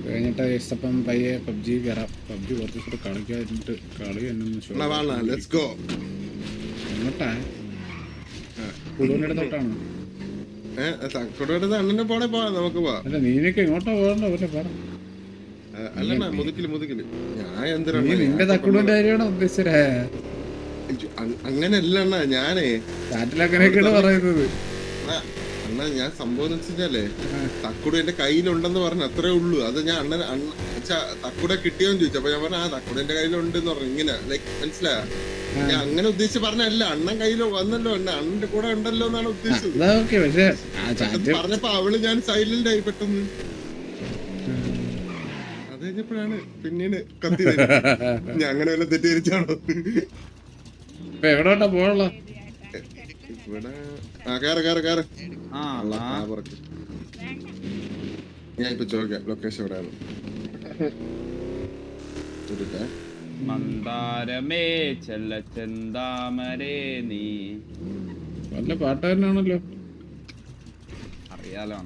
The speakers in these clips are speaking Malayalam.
കഴിഞ്ഞിട്ട് ഇഷ്ടപ്പം പയ്യെ പബ്ജി കയറാം. പബ്ജി കുറച്ച് കൂടെ കളിക്കാതിരുന്നിട്ട് കളി എന്നെ എങ്ങോട്ടാ? കുടുവിൻ്റെ തൊട്ടാണ്. അണ്ണനെ പോണേ പോവാ, നമുക്ക് പോവാം. അല്ല നീനൊക്കെ എങ്ങോട്ടാ പോകണ്ട പറ്റേ പറ. അല്ലണ്ണ മുതുക്കില് ഞാൻ നീ നിന്റെ തക്കുടുവിന്റെ കാര്യമാണോ ഉദ്ദേശിച്ചേ? അങ്ങനെയല്ല അണ്ണ, ഞാനേ ചാറ്റിലങ്ങനെയൊക്കെയാണ് പറയുന്നത്. അണ്ണ ഞാൻ സംഭവം എന്ന് വെച്ചാലേ തക്കുട എന്റെ കയ്യിലുണ്ടെന്ന് പറഞ്ഞു, അത്രേ ഉള്ളൂ. അത് ഞാൻ അണ്ണൻ തക്കുട കിട്ടിയോന്ന് ചോദിച്ചു. അപ്പൊ ഞാൻ പറഞ്ഞു ആ തക്കുട എന്റെ കയ്യിലുണ്ടെന്ന് പറഞ്ഞു. ഇങ്ങനെ ലൈക്ക് മനസ്സിലായ, ഞാൻ അങ്ങനെ ഉദ്ദേശിച്ച് പറഞ്ഞല്ല. അണ്ണൻ കയ്യിൽ വന്നല്ലോ, അണ്ണന്റെ കൂടെ ഉണ്ടല്ലോ എന്നാണ് ഉദ്ദേശിച്ചത്. പറഞ്ഞപ്പോ അവള് ഞാൻ സൈലന്റ് ആയി പെട്ടെന്ന്. അത് കഴിഞ്ഞപ്പോഴാണ് പിന്നീട് കത്തി ഞാൻ അങ്ങനെ വല്ല തെറ്റിദ്ധരിച്ചാണോ? എവിടോട്ടാ പോയുള്ള ഇവിടെ കേറ് ഞാൻ ഇപ്പൊ ചോദിക്കാം ലൊക്കേഷൻ എവിടെയാണ്. മന്ദാരമേ ചെല്ലച്ചെന്താമരേ നീ വല്ല പാട്ടുകാരനാണല്ലോ, അറിയാലോ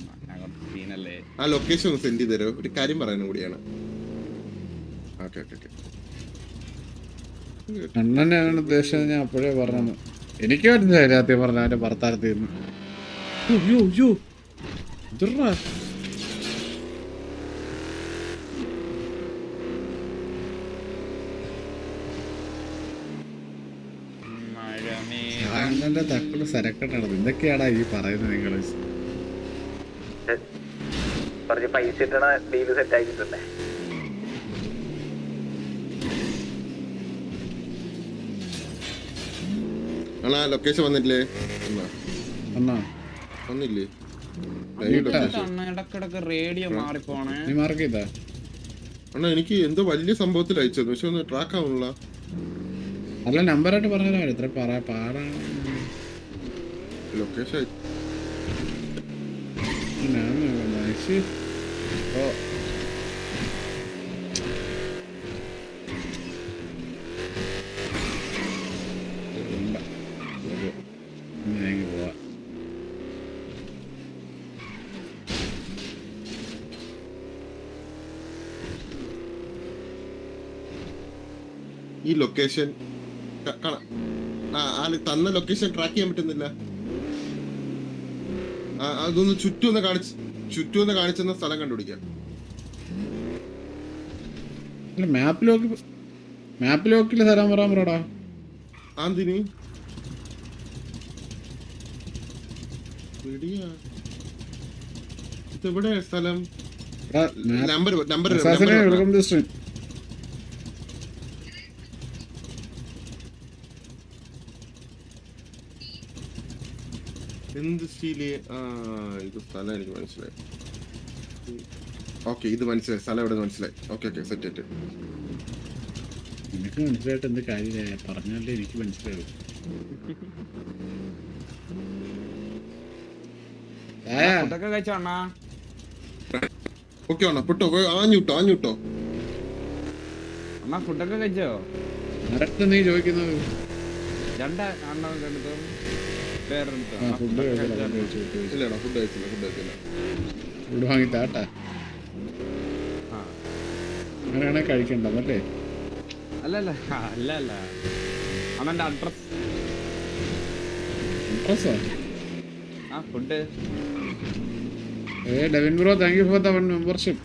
സീനല്ലേ. ആ ലൊക്കേഷൻ ഒന്ന് സെൻഡ് ചെയ്ത് തരോ? ഒരു കാര്യം പറയാനും കൂടിയാണ്. അണ്ണനെ ആണ് ഉദ്ദേശിച്ചത്. ഞാൻ അപ്പോഴേ പറഞ്ഞു, എനിക്ക് മനസ്സിലായി രാത്രി പറഞ്ഞ അവന്റെ ഭർത്താരത്തിന്ന്. അണ്ണന്റെ തക്കുള്ള സരക്കട്ടാണ്. എന്തൊക്കെയാടാ ഈ പറയുന്നത് നിങ്ങള്? പൈസ ഇട്ടണ ഡീല് സെറ്റ് ആക്കിട്ടുണ്ടേ. അണ്ണാ ലൊക്കേഷൻ വന്നിട്ടില്ലേ? അണ്ണാ വന്നില്ലേ? ഇടക്കിടക്ക് റേഡിയോ മാറിപ്പോണേ. നീ മാർക്ക് ചെയ്താ? അണ്ണാ എനിക്ക് എന്തോ വലിയ സംഭവത്തിൽ അയച്ചത്, പക്ഷെ ഒന്ന് ട്രാക്ക് ആവുന്നില്ല. അല്ല നമ്പറായിട്ട് പറഞ്ഞാൽ ഇത്ര പാടാണ്. ലൊക്കേഷൻ പോവാ. ഈ ലൊക്കേഷൻ ആള് തന്ന ലൊക്കേഷൻ ട്രാക്ക് ചെയ്യാൻ പറ്റുന്നില്ല. അതൊന്ന് ചുറ്റും കാണിച്ചെന്ന സ്ഥലം കണ്ടുപിടിക്കാം. മാപ്പിലോക്കില് തരാൻ പറയാ. ആന്തിനി ഇതെവിടെ സ്ഥലം? നമ്പർ എന്ത് സ്റ്റീല്? ഇത് സ്ഥലം എനിക്ക് മനസ്സിലായി. ഓക്കെ ഇത് മനസ്സിലായി, സ്ഥലം എവിടെ മനസ്സിലായി. ഓക്കെ സെറ്റ് ആയിട്ട്. എനിക്ക് മനസ്സിലായിട്ട് എന്ത് കാര്യം പറഞ്ഞാലേ എനിക്ക് മനസ്സിലാവും. ഓക്കെ അണ്ണാ പൊട്ടോ, ആഞ്ഞൂട്ടോ അണ്ണാ ഫുഡൊക്കെ കഴിച്ചോ? ആരടുത്ത് നീ ചോദിക്കുന്നത്? ഫുഡ് വാങ്ങി താട്ടാ. അങ്ങനെയാണെ കഴിക്കണ്ടല്ലേ? അല്ലല്ല അമ്മന്റെ അഡ്രസ്സോ? Food. Devin bro, thank you for the membership.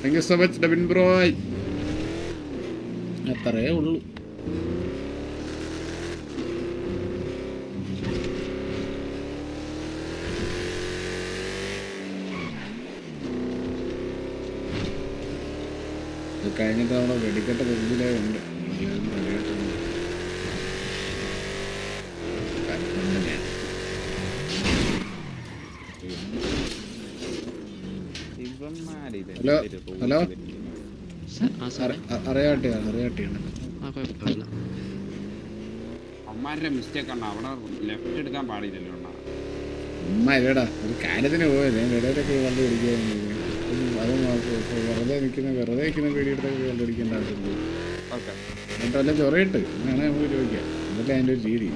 Thank you so much Devin bro. അത്രേ ഉള്ളൂ. കഴിഞ്ഞിട്ട് നമ്മുടെ വെടിക്കെട്ട പൊതുവിലേ ഉണ്ട്. ഹലോ അറിയാട്ടിയാണ്. അമ്മാരുടെ മിസ്റ്റേക്ക് ആണ്, അവിടെ ലെഫ്റ്റ് എടുക്കാൻ പാടില്ലല്ലോ. അമ്മ ഇല്ലടാ, ഒരു കാര്യത്തിന് പോയതേ ഇടയിലൊക്കെ കണ്ടു പിടിക്കാൻ. അത് വെറുതെ നിൽക്കുന്ന പേടിയെടുത്തൊക്കെ കണ്ടു പിടിക്കേണ്ട ആവശ്യമുണ്ട്. എന്നിട്ട് വല്ല ചൊറയിട്ട് അങ്ങനെ നമുക്ക് ചോദിക്കാം. എന്നിട്ട് അതിൻ്റെ ഒരു രീതി.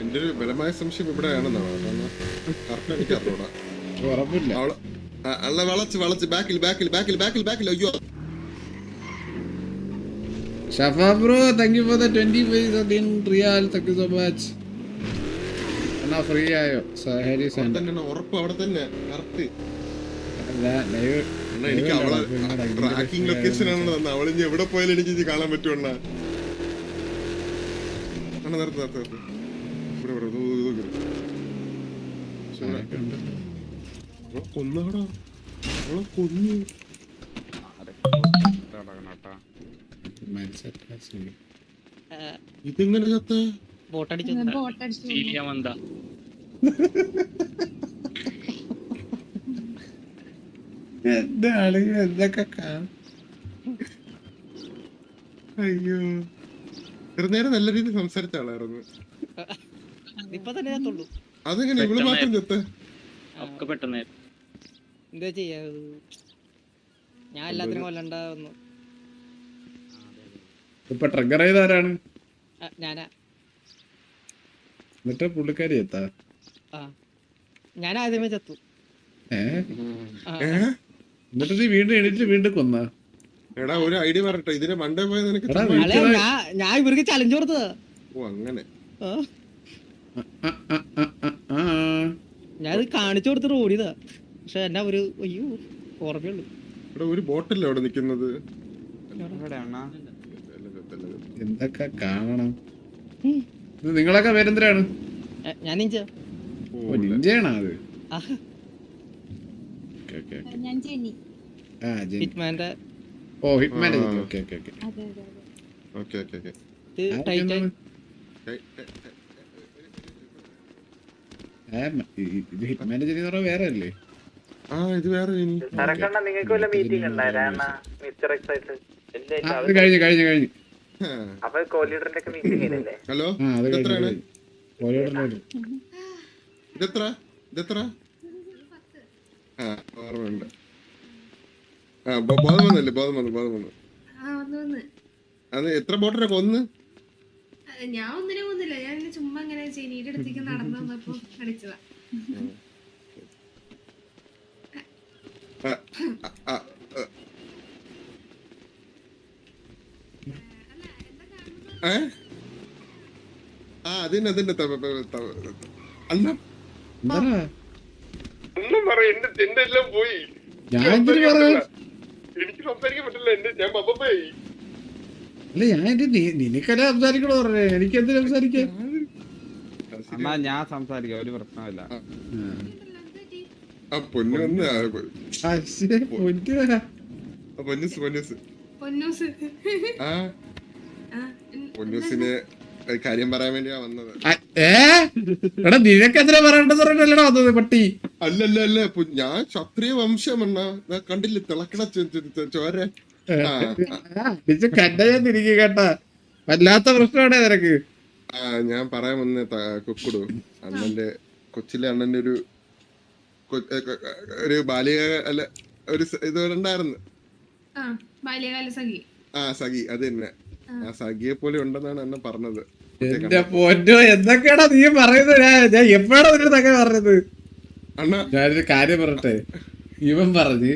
എന്റെ ഒരു ബലമായ സംശയം ഇവിടെയാണെന്നാണ്. ഉറപ്പില്ല. അണ്ണ വളച്ച് ബാക്കിൽ അയ്യോ. Shafa bro, thank you for the 25 real. Thank you so much. എന്നാ ഫ്രീ ആയോ ഹരി അവിടെ തന്നെ ഉറപ്പ്, അവിടെ തന്നെ കറക്റ്റ്. ലൈവ് അണ്ണാ എനിക്ക് അവളെ ട്രാക്കിംഗ് ലൊക്കേഷൻ ആണ് തന്നെ. അവളിഞ്ഞ് എവിടെ പോയാലും എനിക്ക് ഇത് കാണാൻ പറ്റും അണ്ണാ. അണ്ണ നിർത്ത് കൊന്നാടാ, അവളെ കൊന്നു. ഇതെങ്ങനെ ചത്ത? എന്റെ ആളുകൾ എന്തൊക്കെ കാണും. അയ്യോ, നേരം നല്ല രീതിയിൽ സംസാരിച്ച ആളായിരുന്നു. അതെങ്ങനെ ഇവള് മാത്രം ചത്ത? എന്താ ചെയ്യാ, ഞാൻ എല്ലാത്തിനും കൊല്ലണ്ട വന്നു. ഇപ്പൊ ട്രിഗർ ചെയ്താരാണ്? ഞാനാ. എന്നിട്ട് പുള്ളിക്കാരി എത്താ? ഞാൻ ആദ്യമേ ചത്തു. എന്നിട്ട് നീ വീണ്ടും എണീറ്റ് വീണ്ടും കൊന്ന? എടാ ഒരു ഐഡിയ പറയട്ടെ, ഇതിന് മണ്ടേ പോയത് നിനക്ക്? ഞാൻ ഇവർക്ക് ചലഞ്ച് കൊടുത്തതാ. ഓ അങ്ങനെ. ഞാൻ കാണിച്ചു കൊടുത്തിട്ട് ഓടിയതാ. പക്ഷെ എന്നാ ഒരു അയ്യോ ഓർമ്മയുള്ളൂ. ഇവിടെ ഒരു ബോട്ടല്ലേ അവിടെ നിക്കുന്നത്? എന്തൊക്കെ കാണണം. നിങ്ങളൊക്കെ പേരെന്തരാണ്? ഞാൻ നിഞ്ച. ഓ നിഞ്ചയാണോ അത്? ഞാൻ ജെനി. ഹിറ്റ്മാന്റെ. ഓ ഹിറ്റ്മാന്റെ. Okay okay okay. അതെ അതെ അതെ. Okay okay okay. ഇത് ടൈറ്റൻ. ഇത് ഹിറ്റ്മാന്റെ ജെനി എന്ന് പറഞ്ഞാൽ വേറെ അല്ലേ? ആ ഇത് വേറെ ജെനി. സരക്കണ്ണ നിങ്ങൾക്ക് വല്ല മീറ്റിംഗ് ഉണ്ടായിരുന്നു മിസ്റ്റർ എക്സ് ആയിട്ട്? അത് കഴിഞ്ഞു. അപ്പൊ കോലീഡറിന്റെ ഒക്കെ മീറ്റിംഗ് ഇല്ലേ? ഹലോ, ഇതെത്ര? ആ ഓർമ്മയുണ്ട്. ആ ബോധം വന്നു. അത് എത്ര ബോട്ടിനെ കൊന്ന്? ഞാൻ ഒന്നിനും കൊന്നില്ല. ഞാൻ ചുമ്മാ ഇങ്ങനെ ചെനീടെ അടുത്തേക്ക് നടന്നു വന്നപ്പോ അടിച്ചതാ. അതിന്റെ അണ്ണ എന്റെ എല്ലാം പോയി. എനിക്ക് സംസാരിക്കാൻ പറ്റില്ല. ഞാൻ ബബ്ബായി. അല്ല ഞാൻ നിനക്കല്ലേ സംസാരിക്കണോ പറഞ്ഞേ? എനിക്ക് എന്ത് സംസാരിക്കാൻ? ഞാൻ സംസാരിക്കാം, ഒരു പ്രശ്നമില്ല. പൊന്നൂസിന് കാര്യം പറയാൻ വേണ്ടിയാ വന്നത്. എടാ നിനക്ക് എത്ര പറയണ്ടെന്ന് പറഞ്ഞല്ലടാ വന്നത് പട്ടി? അല്ല ഞാൻ ക്ഷത്രിയ വംശമെണ്ണ കണ്ടില്ല തിളക്കണ ചോര. കണ്ടയാ തിരികെ കേട്ടാ വല്ലാത്ത പ്രശ്നമാണേ നിനക്ക്. ഞാൻ പറയാൻ വന്ന കുക്കുടു അണ്ണന്റെ കൊച്ചിലെ അണ്ണന്റെ ഒരു ബാലിക അല്ല ഒരു ഇത് ഉണ്ടായിരുന്നു. സഖി അത് തന്നെ. ആ സഖിയെ പോലെ ഉണ്ടെന്നാണ് അണ്ണൻ പറഞ്ഞത്. എന്റെ പൊന്നോ എന്തൊക്കെയാടാ നീ പറയുന്നത്? ഞാൻ എപ്പോഴാണ് നിന്നൊക്കെ പറഞ്ഞത്? അണ്ണാ ഞാനൊരു കാര്യം പറയട്ടെ. ഇവൻ പറഞ്ഞ്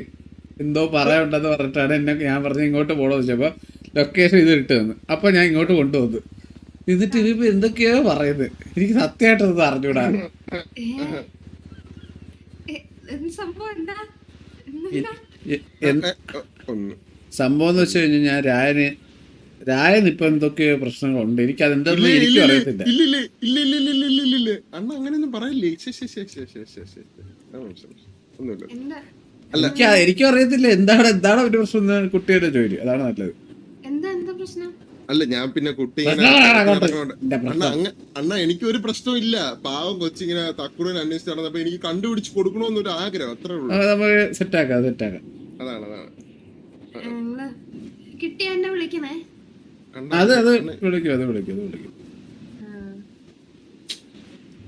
എന്തോ പറയാനുണ്ടെന്ന് പറഞ്ഞിട്ടാണ് ഞാൻ പറഞ്ഞ് ഇങ്ങോട്ട് പോകണമെന്ന് വെച്ചപ്പോ ലൊക്കേഷൻ ഇത് ഇട്ട് തന്നു. അപ്പൊ ഞാൻ ഇങ്ങോട്ട് കൊണ്ടുവന്നു. എന്നിട്ട് ഇവ എന്തൊക്കെയോ പറയുന്നത് എനിക്ക് സത്യമായിട്ടൊന്നും അറിഞ്ഞൂടാ. സംഭവം എന്ന് വെച്ച് കഴിഞ്ഞാൽ ഞാൻ രായൻ ഇപ്പൊ എന്തൊക്കെയോ പ്രശ്നങ്ങളുണ്ട്. എനിക്ക് അതെന്താന്ന് എനിക്കും അറിയത്തില്ല. ഇല്ല അണ്ണ അങ്ങനെയൊന്നും പറയില്ലേ. ഒന്നുമില്ല. എനിക്കും അറിയത്തില്ല എന്താണ് ഒരു പ്രശ്നം. കുട്ടിയുടെ ജോലി അതാണ് നല്ലത്. അല്ല ഞാൻ പിന്നെ കുട്ടി അണ്ണ എനിക്ക് ഒരു പ്രശ്നവും ഇല്ല. പാവം കൊച്ചിങ്ങനെ തക്കുടനെ അന്വേഷിച്ച് നടന്നപ്പോ എനിക്ക് കണ്ടുപിടിച്ച് കൊടുക്കണോന്നൊരു ആഗ്രഹം, അത്രേ ഉള്ളൂ. നമുക്ക് സെറ്റാക്കാം. അതാണ്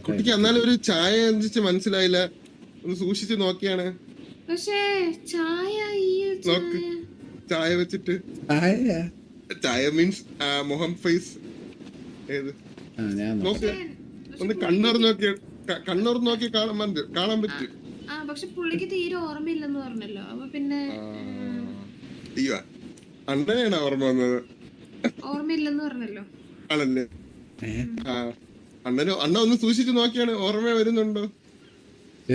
കുട്ടിക്ക് എന്നാലും ഒരു ചായ എന്തിച്ച് മനസ്സിലായില്ല. ഒന്ന് സൂക്ഷിച്ച് നോക്കിയാണ് ചായ വെച്ചിട്ട്. ചായ മീൻസ് മുഹം ഫേസ് ഏത് നോക്കിയ ഒന്ന് കണ്ണൂർ നോക്കി കാണാൻ പറ്റും. ആ പക്ഷെ പുള്ളിക്ക് തീരെ ഓർമ്മയില്ലെന്ന് പറഞ്ഞല്ലോ. അപ്പൊ പിന്നെ അയ്യോ അണ്ണനെയാണ് ഓർമ്മ വന്നത്. ഓർമ്മയില്ലെന്ന് പറഞ്ഞല്ലോ. ആണല്ലേ? ആ അണ്ണ ഒന്ന് സൂക്ഷിച്ചു നോക്കിയാണ് ഓർമ്മ വരുന്നുണ്ടോ?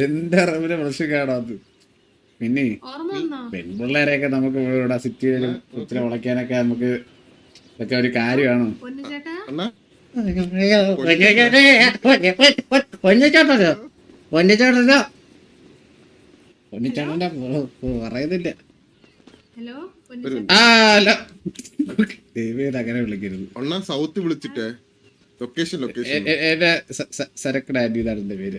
എന്റെ അറിവിലെ പ്രശ്നം കാണാത്. പിന്നെ ഓർമ്മ വന്നോ? പെൺപിള്ളേരെയൊക്കെ നമുക്ക് ഇവിടെ സിറ്റിയിലും ഒത്തിരി ഉളയ്ക്കാനൊക്കെ നമുക്ക് ഇതൊക്കെ ഒരു കാര്യമാണ്. പൊന്നു ചേട്ടാ അണ്ണ പൊന്നിച്ചാണന്റെ പറയുന്നില്ല. ഹലോ പൊന്നു ഒരു ആ അല്ല ദൈവം അങ്ങനെ വിളിക്കരുത്. അണ്ണ സൗത്ത് വിളിച്ചിട്ടേ ലൊക്കേഷൻ എന്റെ സരക്കട ആന്റി ഇതാണ് എന്റെ പേര്.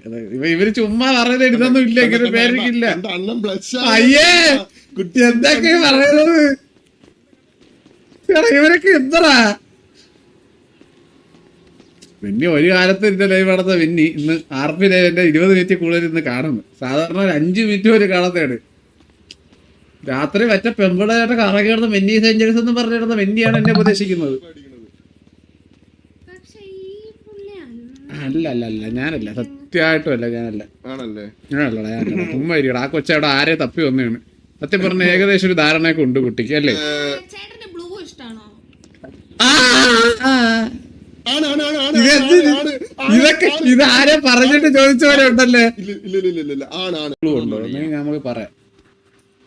ഇവര് ചുമ്മാ പറയുന്നത് ഇതൊന്നും ഇല്ല, ഇങ്ങനെ പേരില്ല. അണ്ണൻ ബ്ലഷ് അയ്യേ കുട്ടി എന്തൊക്കെ പറയുന്നത് ഇവരൊക്കെ എന്താ പിന്നെ ഒരു കാലത്ത് എന്റെ ലൈവ് നടന്ന വിന്നി ഇന്ന് RP ലൈവിന്റെ 20 മിനിറ്റ് കൂടുതൽ ഇന്ന് കാണുന്നു. സാധാരണ ഒരു 5 മിനിറ്റ് ഒരു കാണത്തേണ്. രാത്രി മറ്റേ പെമ്പിളായിട്ട് കറങ്ങി കിടന്ന മെന്നി സെഞ്ചുറീസ് എന്ന് പറഞ്ഞിരുന്ന മെന്നിയാണ് എന്നെ ഉപദേശിക്കുന്നത്. പക്ഷെ ഈ പുള്ളി അല്ല അല്ല അല്ല ഞാനല്ല, സത്യമായിട്ടും അല്ല ഞാനല്ല. ആണല്ലേ? ഞാനല്ലടാ ഞാനല്ല. ചുമ്മാ ഇരിക്കട. ആ കൊച്ചവിടെ ആരെ തപ്പി വന്നതാണ്. സത്യം പറഞ്ഞ ഏകദേശം ഒരു ധാരണയൊക്കെ ഉണ്ട് കുട്ടിക്ക് അല്ലേ? ചേട്ടന് ബ്ലൂ ഇഷ്ടാണോ? ഇതൊക്കെ ഇത് ആരെ പറഞ്ഞിട്ട് ചോദിച്ച പോലെ ഉണ്ടല്ലേ? ഇല്ല ആണാണ് ഉണ്ടോ നമുക്ക് പറയാം.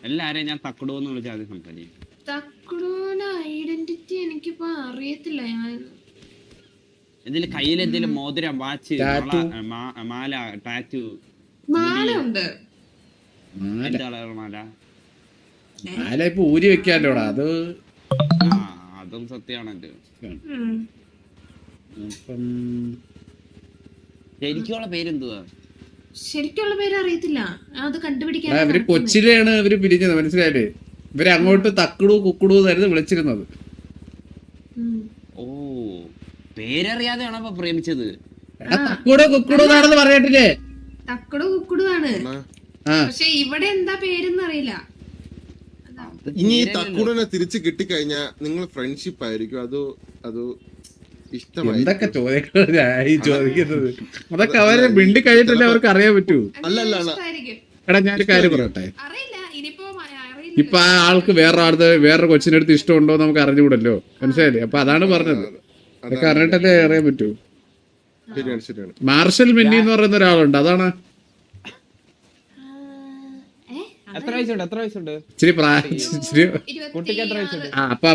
എല്ലാരെയും ഞാൻ തക്കടുവെന്ന് വിളിച്ചാൽ അത് സംസാരിക്കും. തക്കുടൂടെ ഐഡന്റിറ്റി എനിക്കിപ്പോ അറിയത്തില്ല. ഞാൻ ഇതില് കയ്യിൽ എന്തെങ്കിലും മോതിരം, വാച്ച്, Tattoo. മാല, ടാറ്റു, മാലുണ്ട്. എന്താ കളർ മാല? മാല ഇപ്പൊ ഊരി വെക്കാല്ലോടാ. അത് ആ അതും സത്യമാണല്ലോ. ഇപ്പം ശരിക്കുള്ള പേരെന്തുവാ? ശരിക്കുള്ള പേര് അറിയത്തില്ല. അത് കണ്ടുപിടിക്കാൻ ഇവര് കൊച്ചിലെയാണ് ഇവര് പിരിഞ്ഞത്, മനസ്സിലായില്ലേ? ഇവര് അങ്ങോട്ട് തക്കുടു കുക്കുടു എന്നായിരുന്നു വിളിച്ചിരുന്നത്. ഓ പേരറിയാതെയാണോ അപ്പൊ പ്രേമിച്ചത്? തക്കുടു കുക്കുടു എന്നാണെന്ന് പറഞ്ഞിട്ടില്ലേ? തക്കടു കുക്കുടു ആണ്. പക്ഷെ ഇവിടെ എന്താ പേരെന്ന് അറിയില്ല. ഇനി ഈ തക്കുടനെ തിരിച്ച് കിട്ടിക്കഴിഞ്ഞാ നിങ്ങൾ ഫ്രണ്ട്ഷിപ്പ് ആയിരിക്കും അത് ഇഷ്ടമായി? എന്തൊക്കെ ചോദ്യങ്ങളായി ചോദിക്കുന്നത്? അതൊക്കെ അവരെ മിണ്ടി കഴിഞ്ഞിട്ടല്ലേ അവർക്ക് അറിയാൻ പറ്റൂ. അല്ലല്ല ഇഷ്ടായിരിക്കും. എടാ ഞാനൊരു കാര്യം പറയട്ടെ. അറിയില്ല ഇനിയിപ്പോ അറിയില്ല. ഇപ്പൊ ആ ആൾക്ക് വേറൊരു കൊച്ചിന്റെ അടുത്ത് ഇഷ്ടമുണ്ടോ നമുക്ക് അറിഞ്ഞുകൂടല്ലോ, മനസ്സിലായില്ലേ? അപ്പൊ അതാണ് പറഞ്ഞത്. അതൊക്കെ അറിഞ്ഞിട്ടല്ലേ അറിയാൻ പറ്റൂ. ശരിയാണ്. മാർഷൽ മിന്നി എന്ന് പറയുന്ന ഒരാളുണ്ട്. അതാണ് എത്ര വയസ്സുണ്ട്? ഇച്ചിരി കുട്ടിക്ക് എത്ര വയസ്സുണ്ട്? അപ്പൊ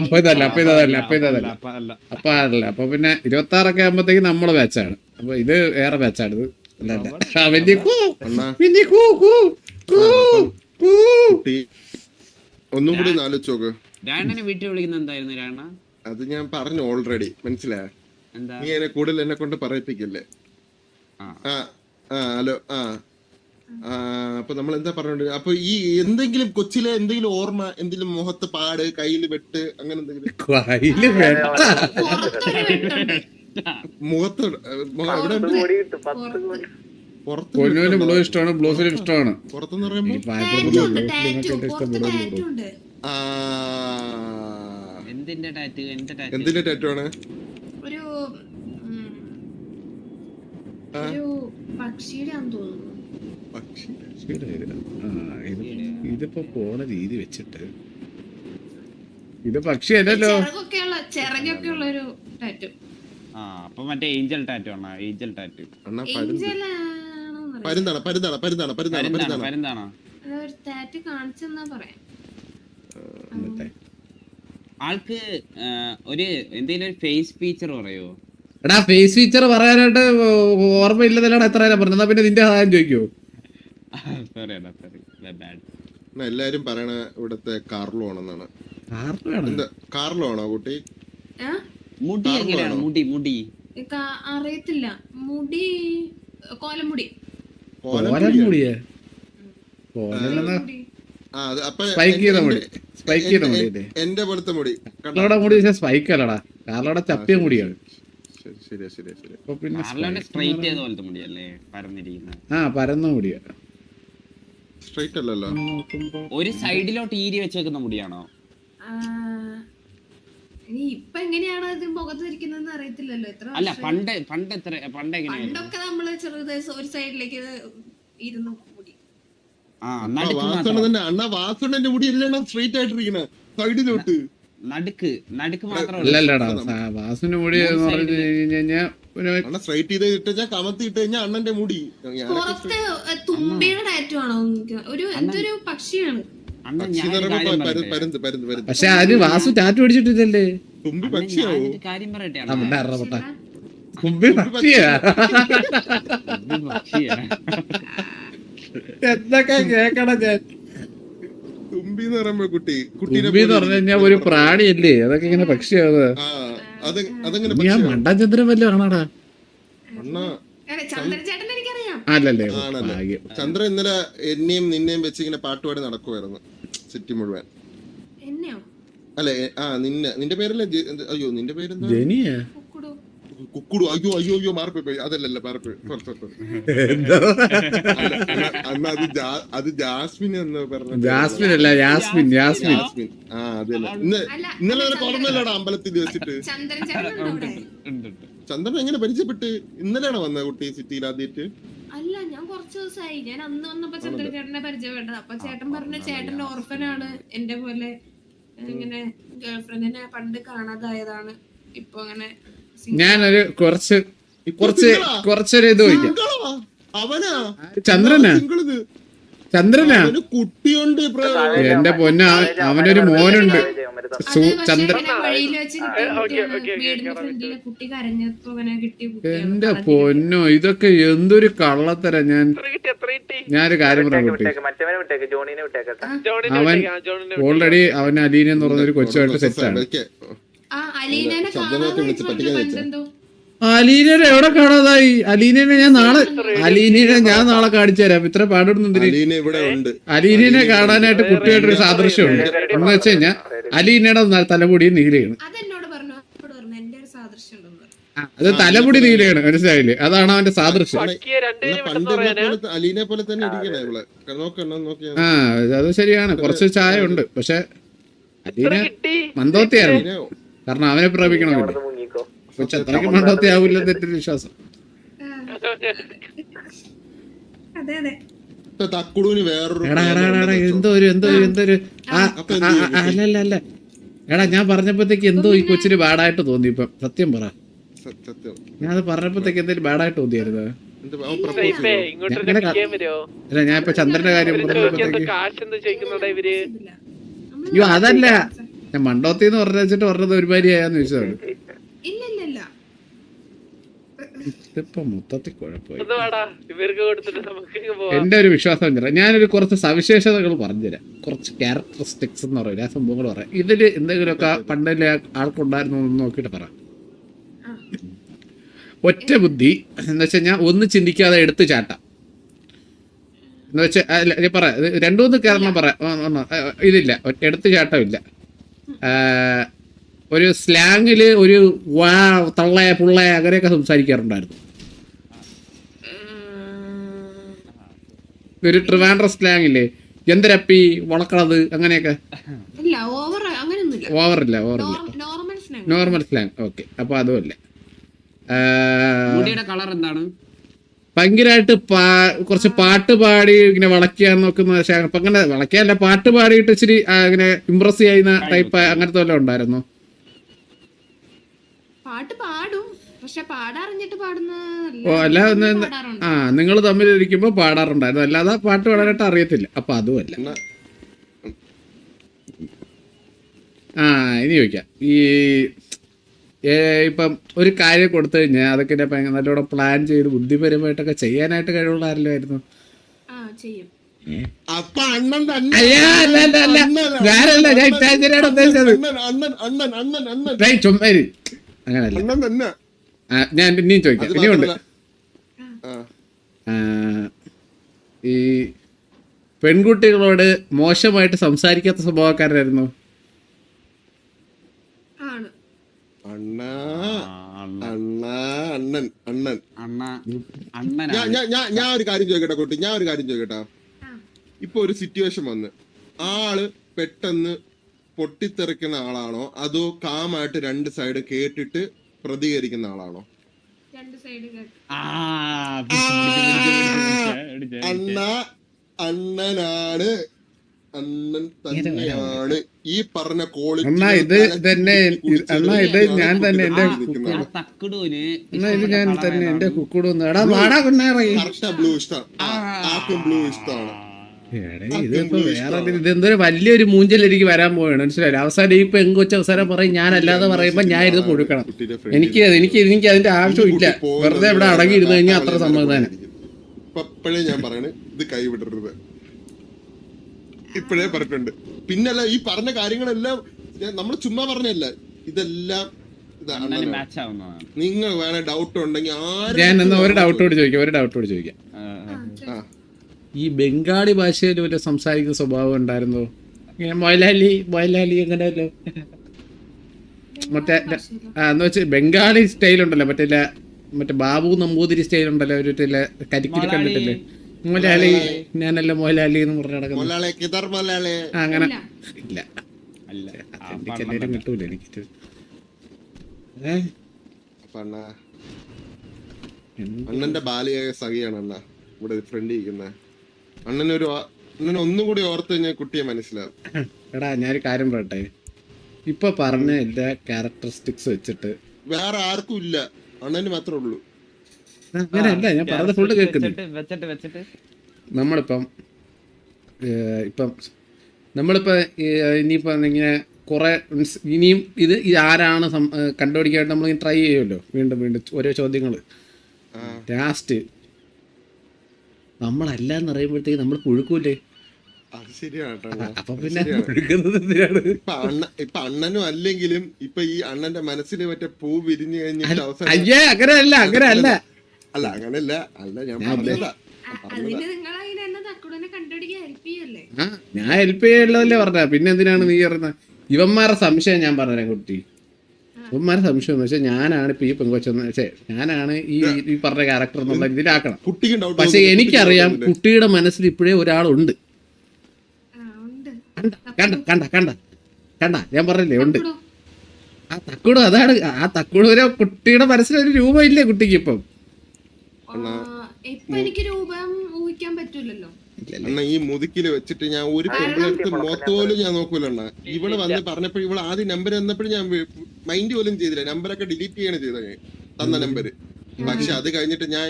അതല്ല. അപ്പൊ പിന്നെ 26 ആകുമ്പോഴത്തേക്ക് നമ്മളെ ബാച്ചാണ്. അപ്പൊ ഇത് വേറെ ബാച്ചാണ്. ഇത് കുട്ടി ഒന്നും കൂടി ആലോചിച്ച് നോക്ക്. രാണനെ വീട്ടിൽ വിളിക്കുന്ന എന്തായിരുന്നു രാണ? അത് ഞാൻ പറഞ്ഞു ഓൾറെഡി, മനസ്സിലായ? എന്താ? നീ എന്നെ കൂടുതൽ എന്നെ കൊണ്ട് പറയിപ്പിക്കല്ലേ? ഹലോ അപ്പൊ നമ്മൾ എന്താ പറഞ്ഞോണ്ട്? അപ്പൊ ഈ എന്തെങ്കിലും കൊച്ചിലെ എന്തെങ്കിലും ഓർമ്മ, എന്തെങ്കിലും മുഖത്ത് പാട്, കയ്യില് വെട്ട്, അങ്ങനെ എന്തെങ്കിലും മുഖത്ത് എവിടെ പുറത്ത് ബ്ലൂ ഇഷ്ടമാണ്, ബ്ലൂ ഫിലിം ഇഷ്ടമാണ്. പുറത്തെന്ന് പറയുമ്പോ എന്തിന്റെ ടാറ്റു? എന്തിന്റെ ടാറ്റു ആണ്? ഒരു പക്ഷിയുടെ ആണെന്ന് തോന്നുന്നു. ഇതിപ്പോ പോണ രീതി വെച്ചിട്ട് ഇത് പക്ഷിയല്ലോ. ചിറകൊക്കെ ഉള്ള ഒരു ടാറ്റു. അപ്പൊ മറ്റേ ഏഞ്ചൽ ടാറ്റു ആണോ? ഏഞ്ചൽ ടാറ്റു പരുന്താണോ? ഒരു ടാറ്റു കാണിച്ചെന്നാ പറയാം. ആൾക്ക് ഒരു എന്തെങ്കിലും ഒരു ഫേസ് ഫീച്ചർ പറയോ? എടാ ഫേസ് ഫീച്ചർ പറയാനായിട്ട് ഓർമ്മയില്ലതല്ലാണ് എത്ര നേരം പറഞ്ഞത്. പിന്നെ നിന്റെ സഹായം ചോദിക്കോ? എല്ലാരും പറയണ ഇവിടത്തെ കാർലോ ആണെന്നാണ്. കാർലോ ആണോ കുട്ടി? മുടി എങ്ങനെയാണ്? മുടി അറിയത്തില്ല. മുടി കോലമുടി. എന്റെ പോലത്തെ മുടി. കാർലോടെ മുടി സ്പൈക്ക് അല്ലടാ, കാർലോടെ ചപ്പിയ മുടിയാണ്. പരന്ന മുടിയാ. സ്ട്രൈറ്റ് അല്ലല്ലോ, ഒരു സൈഡിലോട്ട് ഈരി വെച്ചേക്കുന്ന മുടിയാണോ? ഇപ്പൊ എങ്ങനെയാണോ ഇത് മുഖത്ത് ഇരിക്കുന്നതെന്ന് അറിയത്തില്ലല്ലോ. അല്ല പണ്ടൊക്കെ നമ്മള് ചെറുതായി ഒരു സൈഡിലേക്ക് ഇരുന്നു മുടി. ആ നടുക്ക് വാസണ്ണ മാത്രം. തന്നെ അണ്ണാ വാസണ്ണന്റെ മുടി എല്ലാം സ്ട്രെയിറ്റ് ആയിട്ടിരിക്കണ സൈഡിലോട്ട്. നടുക്ക് മാത്രമേ ഉള്ളൂ. അല്ലല്ലടാ വാസുവിന്റെ മുടി എന്ന് പറഞ്ഞു കഴിഞ്ഞാൽ അണ്ണ സ്ട്രൈറ്റ് ചെയ്ത് ഇട്ടാ കമത്തി ഇട്ട് കഴിഞ്ഞാൽ അണ്ണന്റെ മുടി പുറത്ത് തുമ്പിയുടെ ടാറ്റു ആണോ ഒരു എന്തൊരു പക്ഷിയാണ്. അണ്ണൻ ഞാനൊരു കാര്യം പറയട്ടെ. പരുന്ത് പരുന്ത് പരുന്ത് പക്ഷെ അതിന് വാസു ടാറ്റു അടിച്ചിട്ടില്ലല്ലേ? തുമ്പി അണ്ണൻ പക്ഷിയാവോ? ഞാനൊരു കാര്യം പറയട്ടെ ആ, അണ്ണാ. മിണ്ടാതിരുടാ പൊട്ടാ. കുമ്പി പക്ഷിയാ? ഇത് പക്ഷിയാ. എന്തൊക്കെ കേക്കണം ഞാൻ. തുമ്പി എന്ന് പറയുമ്പോ കുട്ടീനെ കുമ്പി എന്ന് പറഞ്ഞു കഴിഞ്ഞാൽ ഒരു പ്രാണിയല്ലേ, അതൊക്കെ ഇങ്ങനെ പക്ഷിയാവുന്നത്. ആ അതെങ്ങനെ ഞാൻ പക്ഷിയാവും? മണ്ടാചന്ദ്രൻ വല്ലതും ആണാടാ? അണ്ണാ ചന്ദ്രചേട്ടൻ എനിക്കറിയാം. അല്ലല്ലേ, ആണല്ലേ. ഭാഗ്യം. ചന്ദ്ര ഇന്നലെ എന്നെയും നിന്നെയും വെച്ച് ഇങ്ങനെ പാട്ടുപാടി നടക്കുമായിരുന്നു സിറ്റി മുഴുവൻ. എന്നെയോ? അല്ലെ നിന്റെ പേരല്ലേ അയ്യോ നിന്റെ പേരെന്താ? ജനിയാ? കുക്കുടു. കുക്കുടു. അയ്യോ അയ്യോ അയ്യോ മാറിപ്പോയി. അതല്ലല്ല മാറിപ്പോയി. എന്തോ അന്ന് അത് ജാസ്മിൻ എന്ന് പറഞ്ഞു. ജാസ്മിൻ അല്ല, യാസ്മിൻ. യാസ്മിൻ. ജാസ്മിൻ. ആ അതല്ല. അല്ല, ഇന്നലെ നിനക്ക് ഓർമ്മയില്ലടാ അമ്പലത്തിൽ വെച്ചിട്ട് ചന്ദ്രചേട്ടൻ ഉണ്ടോ അവിടെ? ഉണ്ട്. ചന്ദ്രൻ എങ്ങനെ പരിചയപ്പെട്ട്? ഇന്നലെയാണോ വന്ന കുട്ടി സിറ്റിയിൽ ആദ്യമായിട്ട്? അല്ല, ഞാൻ കുറച്ച് ദിവസമായി. ഞാൻ അന്ന് വന്നപ്പോ ചന്ദ്രചേട്ടനെ പരിചയപ്പെട്ടത്. അപ്പൊ ചേട്ടൻ പറഞ്ഞു ചേട്ടൻ ഓർഫനാണ്, എന്റെ പോലെ ഇങ്ങനെ ഗേൾഫ്രണ്ടിനെ പണ്ട് കാണാതായതാണ്, ഇപ്പൊ അങ്ങനെ ഞാനൊരു കുറച്ചൊരു ഇത് ചോദിക്കാം. സിംഗിളാ? അവനാ ചന്ദ്രനാ? സിംഗിളിത്. ചന്ദ്രനാ? അവന് കുട്ടിയുണ്ട് എന്റെ പൊന്ന, അവനൊരു മോനുണ്ട്. വഴിയിൽ വെച്ച് കിട്ടിയ കുട്ടിയാണ്. വീടിന്റെ ഫ്രണ്ടിലെ കുട്ടി കരഞ്ഞപ്പോ അങ്ങനെ കിട്ടിയ കുട്ടിയാണ്. എന്റെ പൊന്നോ, ഇതൊക്കെ എന്തൊരു കള്ളത്തര. ഞാനൊരു കാര്യം പറയാൻ കുട്ടി, മറ്റവനെ വിട്ടേക്ക്, ജോണിനെ വിട്ടേക്കട്ടെ. അവൻ ഓൾറെഡി അവൻ അലീന എന്ന് പറഞ്ഞൊരു കൊച്ചുമായിട്ട് സെറ്റാണ്. ആ അലീനനെ കാണാതെന്തോ. അലീനനെ എവിടെ കാണാതായി? അലീനനെ ഞാൻ നാളെ കാണിച്ചു തരാം. ഇത്ര പാടുന്നതിന് അലീന ഇവിടെ ഉണ്ട്. അലീനനെ കാണാനായിട്ട് കുട്ടിയായിട്ടൊരു സാദൃശ്യമുണ്ട്. എന്ന് വെച്ച് കഴിഞ്ഞാൽ അലീനയുടെ തലമുടി നീലയാണ്. അതെന്നോട് പറഞ്ഞു എന്റെ ഒരു സാദൃശ്യം ഉണ്ടെന്ന് പറഞ്ഞു. അത് തലമുടി നീലയാണ്, മനസ്സിലായില്ലേ? അതാണ് അവന്റെ സാദൃശ്യം. പണ്ട് അലീനെ പോലെ തന്നെ ഇരിക്കണേ ഇവിടെ. നോക്കിയാ ആ, അത് ശരിയാണ്. കുറച്ച് ചായ ഉണ്ട്. പക്ഷെ അലീന മന്ദോത്തിയാണ്, കാരണം അവനെ പ്രേമിക്കണമില്ല. മുങ്ങിക്കോ. പക്ഷെ അത്രയ്ക്ക് മന്ദോത്തി ആവില്ലെന്ന് എന്റെ വിശ്വാസം. അതെ അതെ. തക്കുടൂന് വേറൊരു എന്തൊരു അല്ല എടാ, ഞാൻ പറഞ്ഞപ്പോഴത്തേക്ക് എന്തോ ഈ കൊച്ചിന് ബാഡായിട്ട് തോന്നി. ഇപ്പം സത്യം പറ, സത്യം. ഞാൻ അത് പറഞ്ഞപ്പോഴത്തേക്ക് എന്തെങ്കിലും ബാഡായിട്ട് തോന്നിയായിരുന്നു? അല്ല, ഞാൻ ഇപ്പൊ ചന്ദ്രന്റെ കാര്യം പറഞ്ഞപ്പോഴത്തേക്ക് അയ്യോ അതല്ല, ഞാൻ മണ്ടോത്തി എന്ന് വെച്ചിട്ട് പറഞ്ഞത് ഒരുമാതിരിയാന്ന് ചോദിച്ചതാണ്. ഇല്ല ഇല്ല ഇല്ല. ഇതിപ്പോ മൊത്തത്തിൽ കുഴപ്പമായി. എന്റെ ഒരു വിശ്വാസം വെച്ചാൽ ഞാനൊരു കുറച്ച് സവിശേഷതകൾ പറഞ്ഞുതരാം. കുറച്ച് ക്യാരക്ടറിസ്റ്റിക്സ് എന്ന് പറയില്ല, ആ സംഭവങ്ങൾ പറയാം. ഇതില് എന്തെങ്കിലുമൊക്കെ പണ്ടിലെ ആൾക്കുണ്ടായിരുന്നു എന്ന് നോക്കിയിട്ട് പറ. ഒറ്റ ബുദ്ധി എന്ന് വെച്ച് കഴിഞ്ഞാൽ ഒന്ന് ചിന്തിക്കാതെ എടുത്ത് ചാട്ടാം എന്ന് വെച്ചാൽ പറ. രണ്ടുമൂന്ന് കാരണം പറയാം. ഇതില്ല, എടുത്ത് ചാട്ടമില്ല. ഒരു സ്ലാങ്ങില് ഒരു വാ തള്ളയ പുള്ളയ അങ്ങനെയൊക്കെ സംസാരിക്കാറുണ്ടായിരുന്നു. ഒരു ട്രിവാൻഡ്രം സ്ലാങ് ഇല്ലേ, എന്തരപ്പി വളക്കണത്, അങ്ങനെയൊക്കെ. ഇല്ല, അങ്ങനെയൊന്നുമില്ല. ഓവറില്ല, നോർമൽ സ്ലാങ്. ഓക്കെ, അപ്പൊ അതുമല്ല. മുടിയുടെ കളർ എന്താണ്? ഭയങ്കരമായിട്ട് കുറച്ച് പാട്ട് പാടി ഇങ്ങനെ വളയ്ക്കാൻ നോക്കുന്ന. അപ്പൊ അങ്ങനെ വളയ്ക്കാനല്ല, പാട്ട് പാടിയിട്ട് ഇച്ചിരി ഇങ്ങനെ ഇമ്പ്രസ് ചെയ്യുന്ന ടൈപ്പ് അങ്ങനത്തെ വല്ലതും ഉണ്ടായിരുന്നു? പാട്ട് പാടും, പക്ഷെ പാടറിഞ്ഞിട്ട് പാടുന്ന. ഓ, അല്ലാതെ ആ, നിങ്ങൾ തമ്മിൽ ഇരിക്കുമ്പോ പാടാറുണ്ടായിരുന്നു, അല്ലാതെ പാട്ട് പാടാനായിട്ട് അറിയത്തില്ല. അപ്പൊ അതുമല്ല. ആ, ഇനി ചോദിക്കാം. ഈ ഇപ്പം ഒരു കാര്യം കൊടുത്തു കഴിഞ്ഞാൽ അതൊക്കെ നല്ലോണം പ്ലാൻ ചെയ്ത് ബുദ്ധിപരമായിട്ടൊക്കെ ചെയ്യാനായിട്ട് കഴിവുള്ള ആരെല്ലായിരുന്നു? ഞാനല്ല, ഞാൻ ഇറ്റാലിയനാണ് ഉദ്ദേശിച്ചത്. അങ്ങനല്ല, ഞാൻ ഇനിയും ചോദിക്കാം. ഇനിയുണ്ട്. ഈ പെൺകുട്ടികളോട് മോശമായിട്ട് സംസാരിക്കാത്ത സ്വഭാവക്കാരായിരുന്നു? ഞാൻ ഒരു കാര്യം ചോദിക്കട്ടെ കുട്ടി, ഞാൻ ഒരു കാര്യം ചോദിക്കട്ടെ. ഇപ്പൊ ഒരു സിറ്റുവേഷൻ വന്ന് ആള് പെട്ടെന്ന് പൊട്ടിത്തെറിക്കുന്ന ആളാണോ അതോ കാമായിട്ട് രണ്ട് സൈഡ് കേട്ടിട്ട് പ്രതികരിക്കുന്ന ആളാണോ? ആ, അണ്ണാ അണ്ണനാണ്, അണ്ണൻ തന്നെയാണ് ഈ പറഞ്ഞ അണ്ണാ ഇത് തന്നെ അണ്ണാ ഇത് ഞാൻ തന്നെ എന്റെ ആ തക്കുടൂന് അണ്ണാ ഇത് ഞാൻ തന്നെ എന്റെ കുക്കുടു എടാ വാടാ കുണ്ണാറേ ബ്ലൂ ഇഷ്ടമാണ്, ആർക്കും ബ്ലൂ ഇഷ്ടമാണ്. ഇതിപ്പോ വേറെ ഇതെന്തൊരു വലിയൊരു മൂഞ്ചൽ എനിക്ക് വരാൻ പോവാണ്, മനസ്സിലായില്ല. അവസാനം ഈ പെങ്കൊച്ച അവസാനം പറയും ഞാൻ അല്ലാതെ പറയുമ്പോ ഞാൻ ഇത് കൊടുക്കണം. എനിക്ക് അതിന്റെ ആവശ്യമില്ല. വെറുതെ ഇവിടെ അടങ്ങിയിരുന്നു കഴിഞ്ഞാൽ അത്ര സമാധാനം. ഇപ്പഴേ ഞാൻ പറയണേ ഇത് കൈവിടരുത്, ഇപ്പഴേ പറഞ്ഞിട്ടുണ്ട്. പിന്നല്ല ഈ പറഞ്ഞ കാര്യങ്ങളെല്ലാം നമ്മൾ ചുമ്മാ പറഞ്ഞല്ല, ഇതെല്ലാം മാച്ച് ആവുന്നതാണ്. നിങ്ങൾ വേണേ ഡൗട്ട് ഉണ്ടെങ്കിൽ ഞാൻ എന്നാ ഒരു ഡൗട്ടോട് ചോദിക്കാം. ഈ ബംഗാളി ഭാഷയിൽ ഒരു സംസാരിക്കുന്ന സ്വഭാവം ഉണ്ടായിരുന്നോ? ഇങ്ങനെ മൊയലാലി എങ്ങനെയല്ലോ മറ്റേ എന്ന് വെച്ചാൽ ബംഗാളി സ്റ്റൈൽ ഉണ്ടല്ലോ, മറ്റേ ബാബു നമ്പൂതിരി സ്റ്റൈൽ ഉണ്ടല്ലോ, ഒരു കരിക്കിൽ കണ്ടിട്ടില്ലേ? മൊലാലി ഞാനല്ല മൊലാലി എന്ന് പറഞ്ഞ അങ്ങനെ ഇല്ല. എനിക്കെല്ലാരും കിട്ടൂല. എനിക്ക് അണ്ണന്റെ ബാലിയായ സഖിയാണ് അണ്ണ ഇവിടെ ഫ്രണ്ട് ഇരിക്കുന്ന അണ്ണൻ ഒന്നും കൂടി ഓർത്ത് കഴിഞ്ഞാൽ കുട്ടിയെ മനസ്സിലാവും. എടാ ഞാനൊരു കാര്യം പറയട്ടെ, ഇപ്പൊ പറഞ്ഞ എല്ലാ ക്യാരക്ടറിസ്റ്റിക്സ് വെച്ചിട്ട് വേറെ ആർക്കും ഇല്ല, അണ്ണന് മാത്രമേ ഉള്ളൂ. അങ്ങനെയല്ല ഞാൻ പറഞ്ഞത് ഫുള്ള് കേൾക്കുന്നത്. നമ്മളിപ്പോ ഇനിയിപ്പോ ഇങ്ങനെ കുറെ ഇനിയും ഇത് ആരാണ് കണ്ടുപിടിക്കാനായിട്ട് നമ്മളിങ്ങനെ ട്രൈ ചെയ്യുമല്ലോ, വീണ്ടും ഓരോ ചോദ്യങ്ങള്. ലാസ്റ്റ് നമ്മളല്ലാന്ന് അറിയുമ്പോഴത്തേക്ക് നമ്മൾ പുഴുക്കൂലേ? അത് ശരിയാണ്. അപ്പൊ പിന്നെ പുഴുക്കുന്നത് എന്തിനാണ്? ഇപ്പൊ അണ്ണനും അല്ലെങ്കിലും ഇപ്പൊ ഈ അണ്ണന്റെ മനസ്സിൽ മറ്റേ പൂ വിരിഞ്ഞു കഴിഞ്ഞിട്ട് അവസാനം അയ്യേ അങ്ങനെയല്ല അങ്ങനല്ല അല്ല ഞാൻ പറഞ്ഞതാ. ഞാൻ ഹെൽപ്പ് ചെയ്യല്ലേ പറഞ്ഞ, പിന്നെ എന്തിനാണ് നീ പറഞ്ഞ? ഇവന്മാരുടെ സംശയം ഞാൻ പറഞ്ഞ കുട്ടി, ഇവന്മാരുടെ സംശയം എന്ന് വെച്ചാൽ ഞാനാണ് ഇപ്പൊ ഈ പെങ്കൊച്ചെന്ന് ഞാനാണ് ഈ പറഞ്ഞ ക്യാരക്ടർ എന്നുള്ള ഇതിലാക്കണം. പക്ഷെ എനിക്കറിയാം കുട്ടിയുടെ മനസ്സിൽ ഇപ്പോഴേ ഒരാളുണ്ട്. കണ്ട ഞാൻ പറഞ്ഞില്ലേ ഉണ്ട്. ആ തക്കുടു അതാണ്. ആ തക്കുടൂരെ കുട്ടിയുടെ മനസ്സിലൊരു രൂപമില്ലേ കുട്ടിക്ക് ഇപ്പം? എനിക്ക് രൂപം ഊഹിക്കാൻ പറ്റൂലല്ലോ. അണ്ണ ഈ മുതുക്കില് വെച്ചിട്ട് ഞാൻ ഒരു പെമ്പിളെടുത്ത് മുഖത്ത് പോലും ഞാൻ നോക്കൂല അണ്ണ. ഇവള് വന്ന് പറഞ്ഞപ്പോ ഇവള് ആദ്യം നമ്പർ തന്നപ്പോഴും ഞാൻ മൈൻഡ് പോലും ചെയ്തില്ല. നമ്പറൊക്കെ ഡിലീറ്റ് ചെയ്യാണ് ചെയ്തത് തന്ന നമ്പര്. പക്ഷെ അത് കഴിഞ്ഞിട്ട് ഞാൻ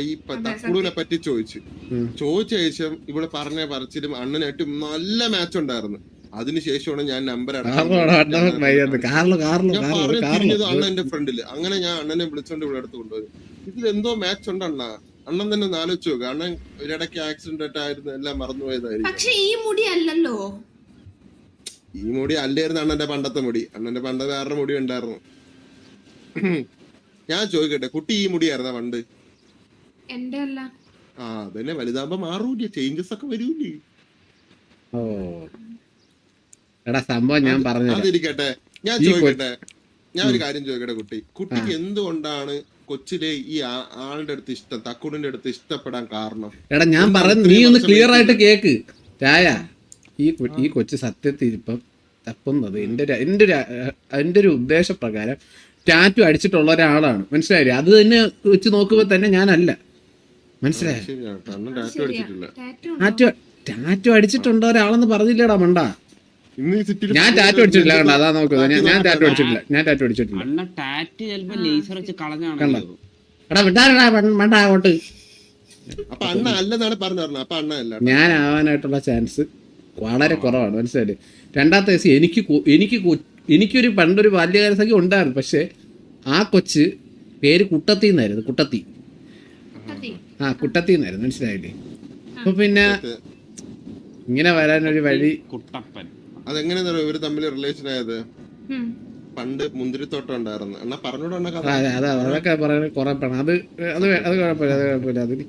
ഈ തക്കുടൂനെ പറ്റി ചോദിച്ച ശേഷം ഇവിടെ പറഞ്ഞ പറച്ചിലും അണ്ണനായിട്ടും നല്ല മാച്ച് ഉണ്ടായിരുന്നു. അതിനുശേഷമാണ് ഞാൻ നമ്പർ അണ്ണ എന്റെ ഫ്രണ്ടില്. അങ്ങനെ ഞാൻ അണ്ണനെ വിളിച്ചോണ്ട് ഇവിടെ അടുത്ത് കൊണ്ടുപോയി. ഇതിലെന്തോ മാച്ച് ഉണ്ട് അണ്ണ. അണ്ണൻ തന്നെ ഒന്ന് ആലോചിച്ച് നോക്കുക. അണ്ണൻ ഒരിടയ്ക്ക് ആക്സിഡന്റ് ആയിരുന്നു, എല്ലാം മറന്നുപോയതായിരിക്കും. പക്ഷെ ഈ മുടി അല്ലല്ലോ, ഈ മുടി അല്ലായിരുന്നു അണ്ണന്റെ പണ്ടത്തെ മുടി. അണ്ണന്റെ പണ്ട് വേറെ മുടി ഉണ്ടായിരുന്നു. ഞാൻ ചോദിക്കട്ടെ, കുട്ടി ഈ മുടിയായിരുന്ന പണ്ട്? എന്റെ അല്ല. അതന്നെ, വലുതാകുമ്പോ മാറൂലേ, ചേഞ്ചസ് ഒക്കെ വരൂലേ. ഓ എടാ സംഭവം ഞാൻ പറഞ്ഞു അതിരിക്കട്ടെ. ഞാൻ ചോദിക്കട്ടെ, ഞാൻ ഒരു കാര്യം ചോദിക്കട്ടെ, കുട്ടിക്ക് എന്തുകൊണ്ടാണ് കൊച്ചിലെ ഈ ആളുടെ അടുത്ത് ഇഷ്ടം, തക്കുടിന്റെ അടുത്ത് ഇഷ്ടപ്പെടാൻ കാരണം? എടാ ഞാൻ പറയുന്നത് നീ ഒന്ന് ക്ലിയർ ആയിട്ട് കേക്ക് രായ. ഈ കൊച്ചു സത്യത്തിൽ ഇപ്പം തപ്പുന്നത് എന്റെ ഒരു ഉദ്ദേശപ്രകാരം ടാറ്റു അടിച്ചിട്ടുള്ള ഒരാളാണ്, മനസ്സിലായില്ലേ? അത് തന്നെ വെച്ച് നോക്കുമ്പോ തന്നെ ഞാനല്ല, മനസ്സിലായോ? ടാറ്റു അടിച്ചിട്ടുണ്ടോ ഒരാളെന്ന് പറഞ്ഞില്ലേടാ മണ്ട. ഞാൻ ടാറ്റു അടിച്ചിട്ടില്ല, കണ്ട അതാ നോക്കുന്നത്. ഞാൻ ടാറ്റു അടിച്ചിട്ടില്ല. കണ്ടോ? എടാ വിട്ടാരടാ മണ്ട അങ്ങോട്ട്. ഞാൻ ആവാനായിട്ടുള്ള ചാൻസ് വളരെ കുറവാണ്, മനസ്സിലായില്ലേ? രണ്ടാമത്തെ കേസ് എനിക്കൊരു പണ്ടൊരു ബാല്യകാലസഖ്യ ഉണ്ടായിരുന്നു. പക്ഷെ ആ കൊച്ച് പേര് കുട്ടത്തി എന്നായിരുന്നു. കുട്ടത്തി എന്നായിരുന്നു, മനസ്സിലായില്ലേ? അപ്പൊ പിന്നെ ഇങ്ങനെ വരാനൊരു വഴി. അതെങ്ങനെയാ ഇവര് തമ്മിൽ റിലേഷൻ ആയത്? പണ്ട് മുന്തിരിത്തോട്ടം ഉണ്ടായിരുന്നു. എന്നാ പറഞ്ഞോടാ കഥ. അതൊക്കെ പറയാൻ കുറെ പണം. അത് കുഴപ്പമില്ല. അതിന്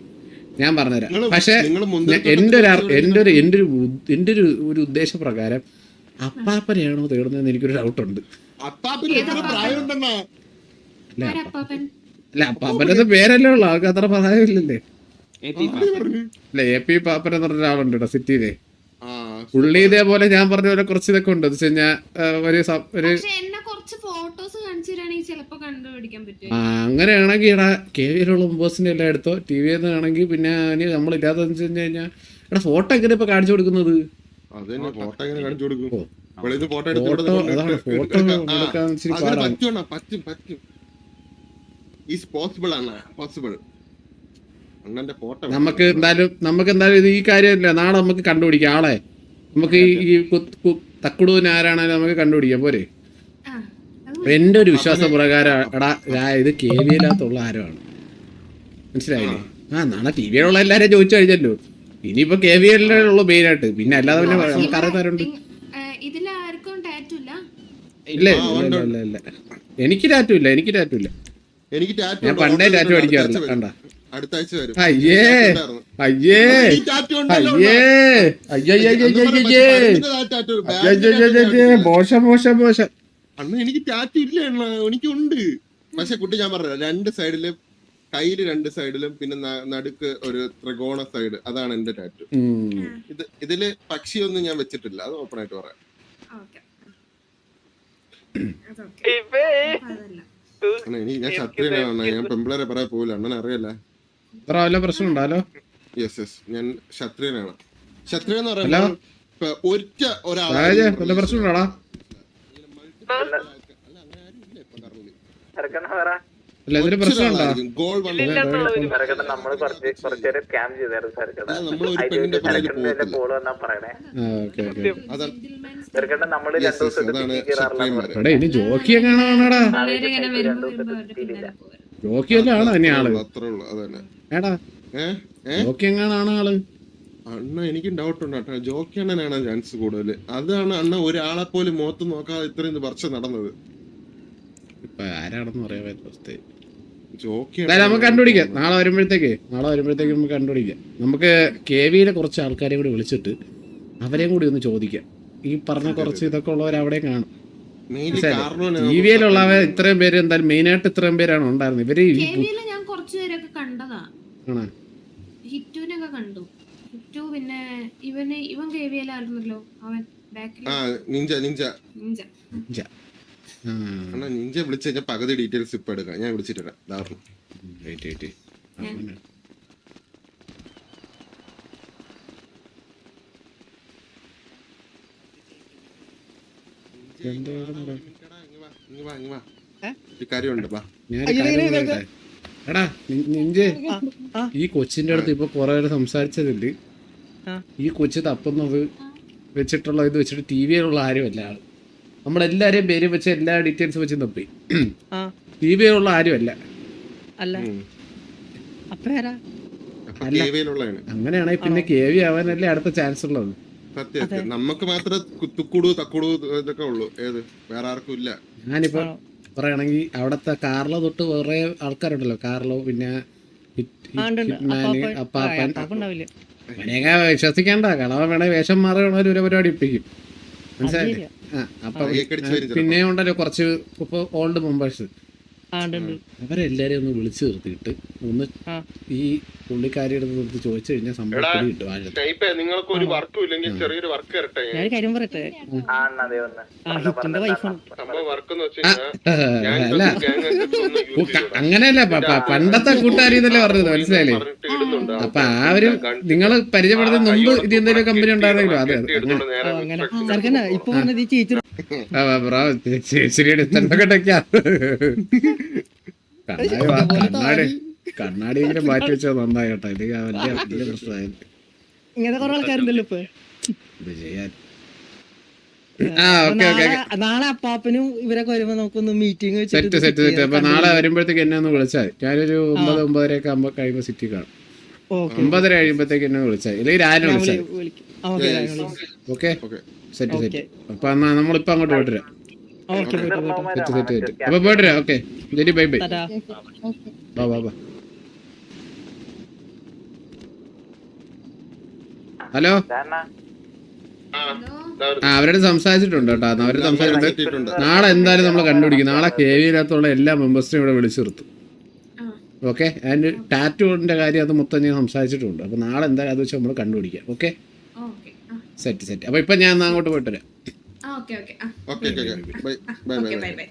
ഞാൻ പറഞ്ഞുതരാം. പക്ഷെ എന്റെ ഒരു ഉദ്ദേശപ്രകാരം അപ്പാപ്പനെയാണോ തേടുന്നതെന്ന് എനിക്കൊരു ഡൗട്ടുണ്ട്. അല്ല അപ്പാപ്പന്റെ പേരല്ലേ ഉള്ളു, അവർക്ക് അത്ര പ്രായമില്ലല്ലേ? അല്ല എ പി പാപ്പൻ എന്ന് പറഞ്ഞ ഒരാളുണ്ട് കേട്ടോ സിറ്റിയിലെ. പുള്ളി ഇതേപോലെ ഞാൻ പറഞ്ഞ പോലെ കുറച്ച് ഇതൊക്കെ ഉണ്ട്. എന്നെ കുറച്ച് ഫോട്ടോസ് കാണിച്ചു തരാണെങ്കിൽ ചിലപ്പോ കണ്ടുപിടിക്കാൻ പറ്റും. അങ്ങനെയാണെങ്കിൽ എടാ KVയിലുള്ള മെമ്പേഴ്സിന്റെ എല്ലാം എടുത്തോ. TV ആണെങ്കിൽ പിന്നെ നമ്മളില്ലാതെന്ന് വെച്ച് കഴിഞ്ഞാൽ എടാ ഫോട്ടോ എങ്ങനെ ഇപ്പൊ കാണിച്ചു കൊടുക്കുന്നത്? അത് തന്നെ ഫോട്ടോ എങ്ങനെ കാണിച്ചു കൊടുക്കും? ഓ. വെളിയിൽ ഫോട്ടോ ഫോട്ടോ അതാണ് ഫോട്ടോ എടുക്കാൻ ഇച്ചിരി പാടാണ്. പറ്റും ഈസ് പോസിബിൾ ആണ്, പോസിബിൾ. അണ്ണന്റെ ഫോട്ടോ നമുക്ക് എന്തായാലും ഇത് ഈ കാര്യമില്ല. നാളെ നമുക്ക് കണ്ടുപിടിക്കാം ആളെ. നമുക്ക് ഈ തക്കുടൂന് ആരാണെങ്കിലും നമുക്ക് കണ്ടുപിടിക്കാം പോരെ. ആ, അത് എന്റെ ഒരു വിശ്വാസ പ്രകാരം എടാ ഇത് KVയിലാത്തുള്ള ആരമാണ്, മനസ്സിലായില്ലേ? നാളെ TVയിലുള്ള എല്ലാരെയും ചോദിച്ചു കഴിഞ്ഞല്ലോ. ഇനിയിപ്പോ KVയിലുള്ള മെയിനായിട്ട്, പിന്നെ അല്ലാതെ പിന്നെ നമുക്ക് അറിയുന്നവരുണ്ട്. ഇതിലാർക്കും ടാറ്റു ഇല്ല? ഇല്ല എനിക്ക് ടാറ്റു ഇല്ല. എനിക്ക് ഞാൻ പണ്ടേ ടാറ്റു അടിക്കാറില്ല. കണ്ട അടുത്ത ആഴ്ച വരും. അയ്യേ അയ്യേ അയ്യേ അയ്യേ മോശം മോശം മോശം. അണ്ണ എനിക്ക് ടാറ്റു ഇല്ല അണ്ണ, എനിക്കുണ്ട്. പക്ഷെ കുട്ടി ഞാൻ പറഞ്ഞ 2 സൈഡിലും കയ്യില് 2 സൈഡിലും പിന്നെ നടുക്ക് ഒരു ത്രികോണ സൈഡ്, അതാണ് എന്റെ ടാറ്റു. ഇതില് പക്ഷിയൊന്നും ഞാൻ വെച്ചിട്ടില്ല, അത് ഓപ്പൺ ആയിട്ട് പറയാം. ഓക്കേ. അതൊക്കെ. അതല്ല. ഞാൻ ക്ഷത്രിയനാണ്, ഞാൻ പെമ്പിളരെ പറയാൻ പോകില്ല, അണ്ണൻ അറിയല്ലേ. വല്ല പ്രശ്നം ഉണ്ടാലോ? യെസ് ഞാൻ ക്ഷത്രിയനാണ്. ക്ഷത്രിയ എന്ന് പറയുമ്പോൾ ഒറ്റ ഒരാളെ വല്ല പ്രശ്നം ഉണ്ടോടാ? അല്ല ഇതിന് പ്രശ്നം ഉണ്ടോ? ഗോൾ നമ്മള് കുറച്ചേരം സ്കാം ചെയ്തായിരുന്നു സർക്കട. കോള് വന്നാ പറയണേ. ചെറുക്കണ്ട നമ്മള് 2 ദിവസത്തെ ഇനി ജോക്കിയെ കാണാണോടാ? ജോക്കിയല്ലേ ആണോ ഇനി ആള്? ഏടാ ജോക്കി എങ്ങാനാണ് ആള്? അണ്ണ എനിക്ക് ഡൗട്ട് ഉണ്ട് കേട്ടോ, ജോക്കി അണ്ണനാണ് ചാൻസ് കൂടുതൽ. അതാണ് അണ്ണ ഒരാളെ പോലും മുഖത്ത് നോക്കാതെ ഇത്രയും വർഷം നടന്നത്. ഇപ്പൊ ആരാണെന്ന് പറയാൻ പറ്റാത്ത ജോക്കി നമുക്ക് കണ്ടുപിടിക്കാം. നാളെ വരുമ്പോഴത്തേക്ക് നമുക്ക് കണ്ടുപിടിക്കാം. നമുക്ക് KVയിലെ കുറച്ച് ആൾക്കാരെ കൂടി വിളിച്ചിട്ട് അവരെയും കൂടി ഒന്ന് ചോദിക്കാം. ഈ പറഞ്ഞ കുറച്ച് ഇതൊക്കെ ഉള്ളവർ അവിടെ കാണും. TVയിലുള്ളവ ഇത്രയും പേര് എന്തായാലും മെയിനായിട്ട് ഇത്രയും പേരാണ് ഉണ്ടായിരുന്നത്. ഇവര് KVയില് ഞാൻ കുറച്ചുപേരൊക്കെ കണ്ടതാ. ഹിറ്റുവിനൊക്കെ കണ്ടു. ഹിറ്റു പിന്നെ ഇവൻ KVയിലായിരുന്നല്ലോ, അവൻ ബാക്കിൽ നിഞ്ച വിളിച്ചു കഴിഞ്ഞാൽ പകുതി ഡീറ്റെയിൽസ് ഇപ്പൊ എടുക്കാം. ഞാൻ വിളിച്ചിട്ടില്ല. എടാ ഈ കൊച്ചിന്റെ അടുത്ത് ഇപ്പൊ കൊറേ സംസാരിച്ചതില് ഈ കൊച്ചു തപ്പുന്നത് വെച്ചിട്ടുള്ള ഇത് വെച്ചിട്ട് TVയിലുള്ള ആരുമല്ല ആള്. നമ്മളെല്ലാരെയും പേര് വെച്ച് എല്ലാ ഡീറ്റെയിൽസ് വെച്ച് തപ്പി. TVയിലുള്ള ആരുമല്ല. അങ്ങനെയാണെങ്കിൽ പിന്നെ KV ആവാനല്ലേ അടുത്ത ചാൻസ് ഉള്ളത്. സത്യം നമുക്ക് മാത്രം തുക്കുടു തക്കുടു ഇതൊക്കെ ഉള്ളു. ഏത് വേറെ ആർക്കും ഇല്ല. ഞാനിപ്പോ പറയണെങ്കിൽ അവിടത്തെ കാർലോ തൊട്ട് വേറെ ആൾക്കാരുണ്ടല്ലോ. കാർലോ പിന്നെ അപ്പാപ്പൻ അവനെയൊക്കെ വിശ്വസിക്കേണ്ട. കളവ വേണേ വേഷം മാറി ഒരു പരിപാടി ഇപ്പിക്കും, മനസ്സിലായില്ലേ? അപ്പൊ പിന്നെ ഉണ്ടല്ലോ കുറച്ച് ഇപ്പൊ ഓൾഡ് മെമ്പേഴ്സ്, അവരെല്ലാരെയും ഒന്ന് വിളിച്ചു നിർത്തിയിട്ട് ഒന്ന് ഈ പുള്ളിക്കാരിയുടെ അടുത്ത് ചോദിച്ചു കഴിഞ്ഞാൽ സംഭവം കിട്ടും. നിങ്ങൾക്ക് ഒരു വർക്കും ഇല്ലെങ്കിൽ ചെറിയൊരു വർക്ക് തരട്ടെ. ഞാൻ കാര്യം പറയട്ടെ, ഹിറ്റിന്റെ വൈഫാണ്. അല്ല അങ്ങനെയല്ല, പണ്ടത്തെ കൂട്ടുകാരി എന്നല്ലേ പറഞ്ഞത്, മനസ്സിലായില്ലേ? അപ്പൊ ആ ഒരു നിങ്ങള് പരിചയപ്പെടുന്ന മുമ്പ് ഇത് എന്തെങ്കിലും കമ്പനി ഉണ്ടായിരുന്നെങ്കിലും അതെ ഇപ്പൊ പറഞ്ഞത് ഈ ചേച്ചി ചേച്ചിയുടെ കണ്ണാടി ഇങ്ങനെ മാറ്റി വെച്ചാൽ നന്നായി കേട്ടോ. ഇല്ലെങ്കിൽ വലിയ വലിയ പ്രശ്നമായി. ഇങ്ങനത്തെ കുറെ ആൾക്കാരുണ്ടല്ലോ ഇപ്പൊ. ഇത് ചെയ്യാൻ നാളെ അപ്പാപ്പനും ഇവരൊക്കെ വരുമ്പോ നമുക്കൊന്ന് മീറ്റിംഗ് സെറ്റ്. അപ്പൊ നാളെ വരുമ്പോഴത്തേക്ക് എന്നെ ഒന്ന് വിളിച്ചാൽ ഞാനൊരു 9-9:30 ആകുമ്പോ കഴിയുമ്പോ സിറ്റി കാണും. 9:30 കഴിയുമ്പോഴത്തേക്ക് എന്നെ വിളിച്ചാൽ ഇല്ലെങ്കിൽ ആരും വിളിച്ചാൽ. Okay set. അപ്പൊ എന്നാ നമ്മളിപ്പോ അങ്ങോട്ട് പോയിട്ടരാം. സെറ്റ്. അപ്പൊ പോയിട്ടരാ. Okay Jenny bye bye. ബാ. ഹലോ അവരോട് സംസാരിച്ചിട്ടുണ്ട് കേട്ടോ. അവര് സംസാരിച്ചിട്ടുണ്ട്. നാളെ എന്തായാലും നമ്മൾ കണ്ടുപിടിക്കും. നാളെ KVയിനകത്തുള്ള എല്ലാ മെമ്പേഴ്സിനും ഇവിടെ വിളിച്ചു നിർത്തും. ഓക്കെ. അതിന്റെ ടാറ്റുവിന്റെ കാര്യം അത് മൊത്തം ഞാൻ സംസാരിച്ചിട്ടുണ്ട്. അപ്പൊ നാളെ എന്തായാലും അത് വെച്ച് നമ്മൾ കണ്ടുപിടിക്കാം. Okay set. അപ്പൊ ഇപ്പൊ ഞാൻ അങ്ങോട്ട് പോയിട്ട് വരാം. Okay bye.